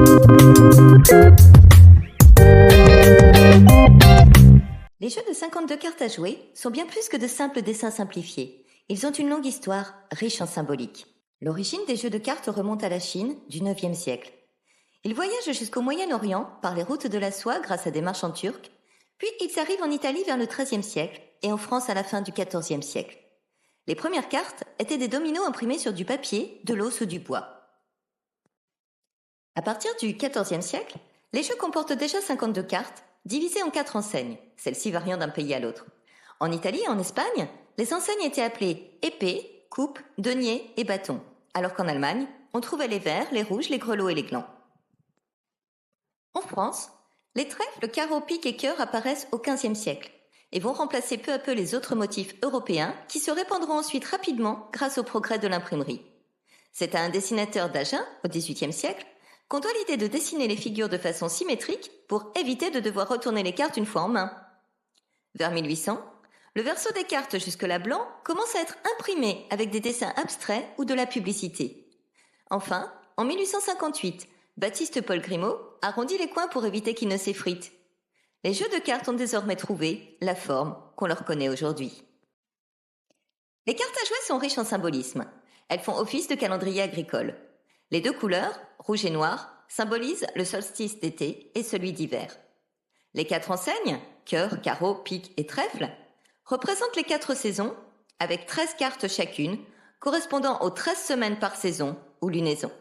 Les jeux de 52 cartes à jouer sont bien plus que de simples dessins simplifiés. Ils ont une longue histoire, riche en symbolique. L'origine des jeux de cartes remonte à la Chine du IXe siècle. Ils voyagent jusqu'au Moyen-Orient par les routes de la soie grâce à des marchands turcs, puis ils arrivent en Italie vers le XIIIe siècle et en France à la fin du XIVe siècle. Les premières cartes étaient des dominos imprimés sur du papier, de l'os ou du bois. À partir du XIVe siècle, les jeux comportent déjà 52 cartes, divisées en 4 enseignes, celles-ci variant d'un pays à l'autre. En Italie et en Espagne, les enseignes étaient appelées épée, coupe, denier et bâton, alors qu'en Allemagne, on trouvait les verts, les rouges, les grelots et les glands. En France, les trèfles, carreaux, piques et cœurs apparaissent au XVe siècle et vont remplacer peu à peu les autres motifs européens qui se répandront ensuite rapidement grâce au progrès de l'imprimerie. C'est à un dessinateur d'Agen, au XVIIIe siècle, qu'on doit l'idée de dessiner les figures de façon symétrique pour éviter de devoir retourner les cartes une fois en main. Vers 1800, le verso des cartes jusque-là blanc commence à être imprimé avec des dessins abstraits ou de la publicité. Enfin, en 1858, Baptiste-Paul Grimaud arrondit les coins pour éviter qu'ils ne s'effritent. Les jeux de cartes ont désormais trouvé la forme qu'on leur connaît aujourd'hui. Les cartes à jouer sont riches en symbolisme. Elles font office de calendrier agricole. Les 2 couleurs, rouge et noir, symbolisent le solstice d'été et celui d'hiver. Les 4 enseignes, cœur, carreau, pique et trèfle, représentent les 4 saisons, avec 13 cartes chacune, correspondant aux 13 semaines par saison ou lunaison.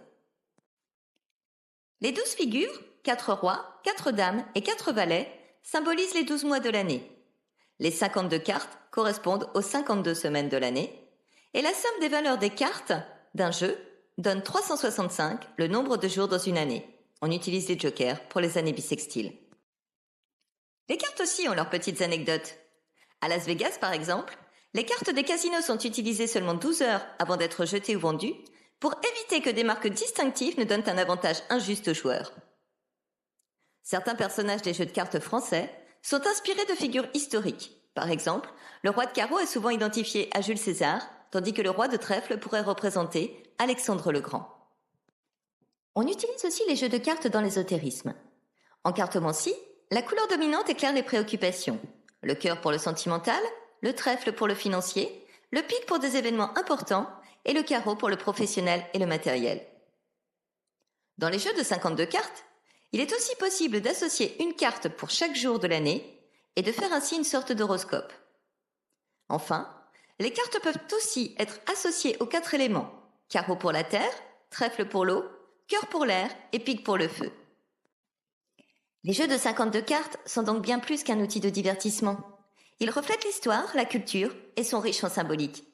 Les 12 figures, 4 rois, 4 dames et 4 valets, symbolisent les 12 mois de l'année. Les 52 cartes correspondent aux 52 semaines de l'année, et la somme des valeurs des cartes d'un jeu donne 365, le nombre de jours dans une année. On utilise les jokers pour les années bissextiles. Les cartes aussi ont leurs petites anecdotes. À Las Vegas, par exemple, les cartes des casinos sont utilisées seulement 12 heures avant d'être jetées ou vendues pour éviter que des marques distinctives ne donnent un avantage injuste aux joueurs. Certains personnages des jeux de cartes français sont inspirés de figures historiques. Par exemple, le roi de carreau est souvent identifié à Jules César, tandis que le roi de trèfle pourrait représenter Alexandre le Grand. On utilise aussi les jeux de cartes dans l'ésotérisme. En cartomancie, la couleur dominante éclaire les préoccupations. Le cœur pour le sentimental, le trèfle pour le financier, le pique pour des événements importants et le carreau pour le professionnel et le matériel. Dans les jeux de 52 cartes, il est aussi possible d'associer une carte pour chaque jour de l'année et de faire ainsi une sorte d'horoscope. Enfin, les cartes peuvent aussi être associées aux 4 éléments, carreau pour la terre, trèfle pour l'eau, cœur pour l'air et pique pour le feu. Les jeux de 52 cartes sont donc bien plus qu'un outil de divertissement. Ils reflètent l'histoire, la culture et sont riches en symbolique.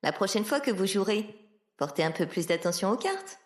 La prochaine fois que vous jouerez, portez un peu plus d'attention aux cartes.